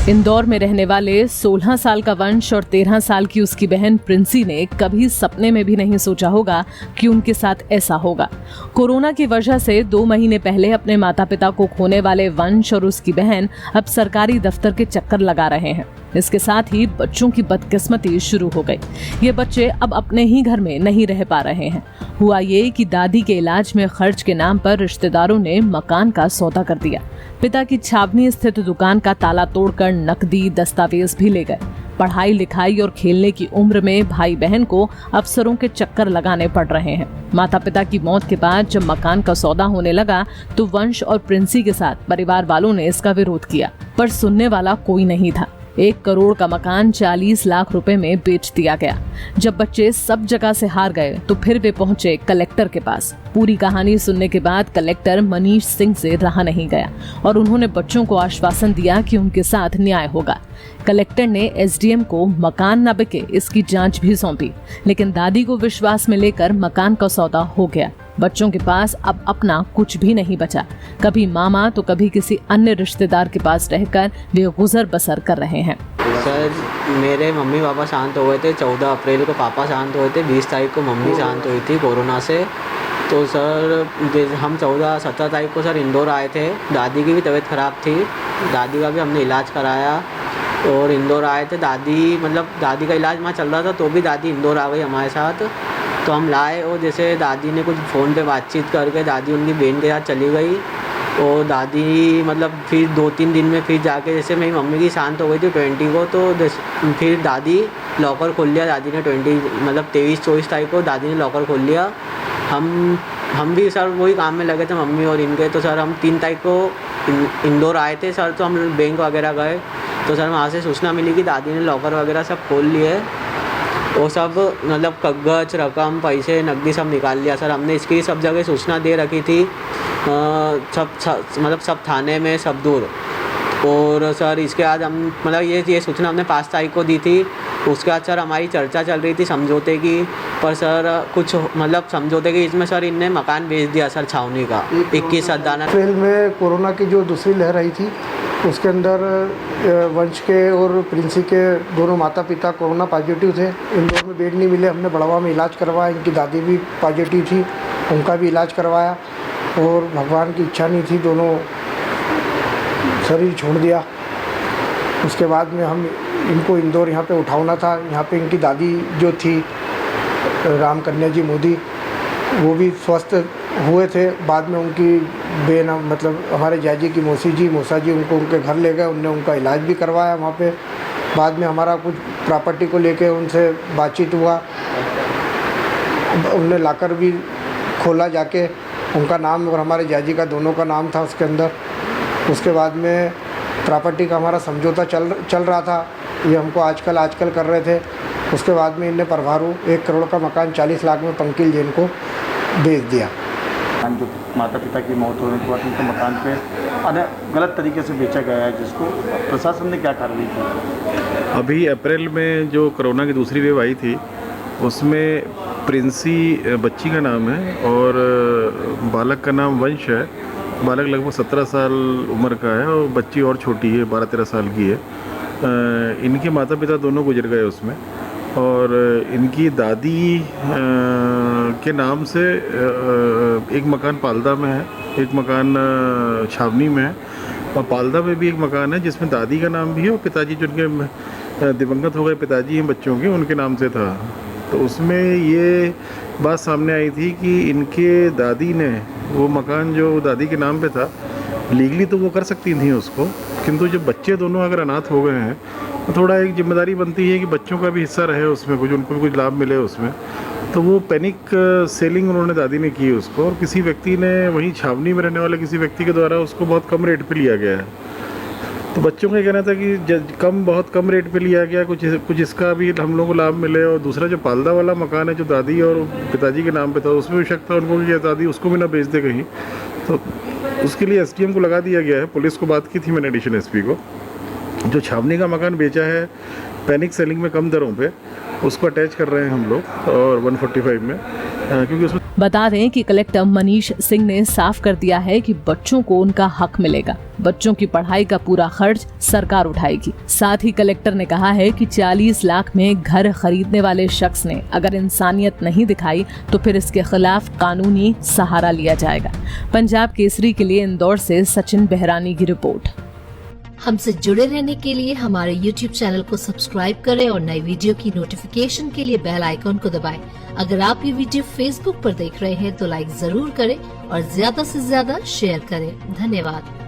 इंदौर में रहने वाले 16 साल का वंश और 13 साल की उसकी बहन प्रिंसी ने कभी सपने में भी नहीं सोचा होगा कि उनके साथ ऐसा होगा। कोरोना की वजह से 2 महीने पहले अपने माता पिता को खोने वाले वंश और उसकी बहन अब सरकारी दफ्तर के चक्कर लगा रहे हैं। इसके साथ ही बच्चों की बदकिस्मती शुरू हो गई। ये बच्चे अब अपने ही घर में नहीं रह पा रहे हैं। हुआ ये कि दादी के इलाज में खर्च के नाम पर रिश्तेदारों ने मकान का सौदा कर दिया। पिता की छावनी स्थित दुकान का ताला तोड़कर नकदी, दस्तावेज भी ले गए। पढ़ाई लिखाई और खेलने की उम्र में भाई बहन को अफसरों के चक्कर लगाने पड़ रहे हैं। माता पिता की मौत के बाद जब मकान का सौदा होने लगा तो वंश और प्रिंसी के साथ परिवार वालों ने इसका विरोध किया, पर सुनने वाला कोई नहीं था। 1 करोड़ का मकान 40 लाख रुपए में बेच दिया गया। जब बच्चे सब जगह से हार गए तो फिर वे पहुंचे कलेक्टर के पास। पूरी कहानी सुनने के बाद कलेक्टर मनीष सिंह से रहा नहीं गया और उन्होंने बच्चों को आश्वासन दिया कि उनके साथ न्याय होगा। कलेक्टर ने एसडीएम को मकान न बिके इसकी जांच भी सौंपी, लेकिन दादी को विश्वास में लेकर मकान का सौदा हो गया। बच्चों के पास अब अपना कुछ भी नहीं बचा। कभी मामा तो कभी किसी अन्य रिश्तेदार के पास रहकर वे गुजर बसर कर रहे हैं। सर, मेरे मम्मी पापा शांत हो गए थे। 14 अप्रैल को पापा शांत हुए थे। 20 तारीख को मम्मी शांत हुई थी कोरोना से। तो सर हम 17 तारीख को सर इंदौर आए थे। दादी की भी तबीयत ख़राब थी। दादी का भी हमने इलाज कराया और इंदौर आए थे। दादी का इलाज वहाँ चल रहा था तो भी दादी इंदौर आ गई हमारे साथ। तो हम लाए और जैसे दादी ने कुछ फ़ोन पे बातचीत करके दादी उनकी बहन के साथ चली गई और दादी फिर 2-3 दिन में फिर जाके जैसे मेरी मम्मी की शांत हो गई थी 20 को, तो फिर दादी लॉकर खोल लिया। दादी ने 23-24 तारीख को दादी ने लॉकर खोल लिया। हम भी सर वही काम में लगे थे मम्मी और इनके। तो सर हम 3 तारीख को इंदौर आए थे सर। तो हम बैंक वगैरह गए तो सर वहाँ से सूचना मिली कि दादी ने लॉकर वगैरह सब खोल लिए और सब कागज, रकम, पैसे, नकदी सब निकाल लिया। सर हमने इसकी सब जगह सूचना दे रखी थी, सब थाने में, सब दूर। और सर इसके बाद हम ये सूचना हमने 5 तारीख को दी थी। उसके बाद सर हमारी चर्चा चल रही थी समझौते की, पर सर कुछ समझौते की इसमें सर इनने मकान बेच दिया सर छावनी का 21 सद्दाना। अप्रैल में कोरोना की जो दूसरी लहर आई थी उसके अंदर वंश के और प्रिंसी के दोनों माता पिता कोरोना पॉजिटिव थे। इंदौर में बेड नहीं मिले, हमने बड़वा में इलाज करवाया। इनकी दादी भी पॉजिटिव थी, उनका भी इलाज करवाया और भगवान की इच्छा नहीं थी, दोनों शरीर छोड़ दिया। उसके बाद में हम इनको इंदौर यहाँ पे उठाना था। यहाँ पे इनकी दादी जो थी राम कन्या जी मोदी, वो भी स्वस्थ हुए थे। बाद में उनकी बेन हमारे जाजी की मौसा जी उनको उनके घर ले गए। उनने उनका इलाज भी करवाया वहाँ पे। बाद में हमारा कुछ प्रॉपर्टी को लेके उनसे बातचीत हुआ। उनने लाकर भी खोला जाके, उनका नाम और हमारे जाजी का दोनों का नाम था उसके अंदर। उसके बाद में प्रॉपर्टी का हमारा समझौता चल रहा था। ये हमको आजकल कर रहे थे। उसके बाद में इनने प्रभारू 1 करोड़ का मकान 40 लाख में पंकिल जैन को बेच दिया। जो माता पिता की मौत होने के बाद उनके मकान पे गलत तरीके से बेचा गया है, जिसको प्रशासन ने क्या कार्रवाई की? अभी अप्रैल में जो कोरोना की दूसरी वेव आई थी उसमें प्रिंसी बच्ची का नाम है और बालक का नाम वंश है। बालक लगभग 17 साल उम्र का है और बच्ची और छोटी है, 12-13 साल की है। इनके माता पिता दोनों गुजर गए उसमें और इनकी दादी के नाम से एक मकान पालदा में है, एक मकान छावनी में है और पालदा में भी एक मकान है जिसमें दादी का नाम भी है और पिताजी जो उनके दिवंगत हो गए पिताजी हैं बच्चों के, उनके नाम से था। तो उसमें ये बात सामने आई थी कि इनके दादी ने वो मकान जो दादी के नाम पे था, लीगली तो वो कर सकती थी उसको, किंतु जब बच्चे दोनों अगर अनाथ हो गए हैं तो थोड़ा एक जिम्मेदारी बनती है कि बच्चों का भी हिस्सा रहे उसमें, उनको भी कुछ लाभ मिले उसमें। तो वो पैनिक सेलिंग उन्होंने दादी ने की उसको और किसी व्यक्ति ने वहीं छावनी में रहने वाले किसी व्यक्ति के द्वारा उसको बहुत कम रेट पे लिया गया है। तो बच्चों का कहना था कि बहुत कम रेट पे लिया गया, कुछ इसका भी हम लोगों को लाभ मिले। और दूसरा जो पालदा वाला मकान है जो दादी और पिताजी के नाम पे था, उसमें भी शक था उनको कि दादी उसको भी ना बेच दे कहीं। तो उसके लिए एसडीएम को लगा दिया गया है। पुलिस को बात की थी मैंने एडिशनल एसपी को। जो छावनी का मकान बेचा है पैनिक सेलिंग में कम दरों पे, उसको अटैच कर रहे हैं हम लोग और 145 में, क्योंकि उसमें बता दें कि कलेक्टर मनीष सिंह ने साफ कर दिया है कि बच्चों को उनका हक मिलेगा। बच्चों की पढ़ाई का पूरा खर्च सरकार उठाएगी। साथ ही कलेक्टर ने कहा है कि 40 लाख में घर खरीदने वाले शख्स ने अगर इंसानियत नहीं दिखाई तो फिर इसके खिलाफ कानूनी सहारा लिया जाएगा। पंजाब केसरी के लिए इंदौर से सचिन बहरानी की रिपोर्ट। हमसे जुड़े रहने के लिए हमारे YouTube चैनल को सब्सक्राइब करें और नई वीडियो की नोटिफिकेशन के लिए बेल आइकॉन को दबाएं। अगर आप ये वीडियो Facebook पर देख रहे हैं तो लाइक जरूर करें और ज्यादा से ज्यादा शेयर करें। धन्यवाद।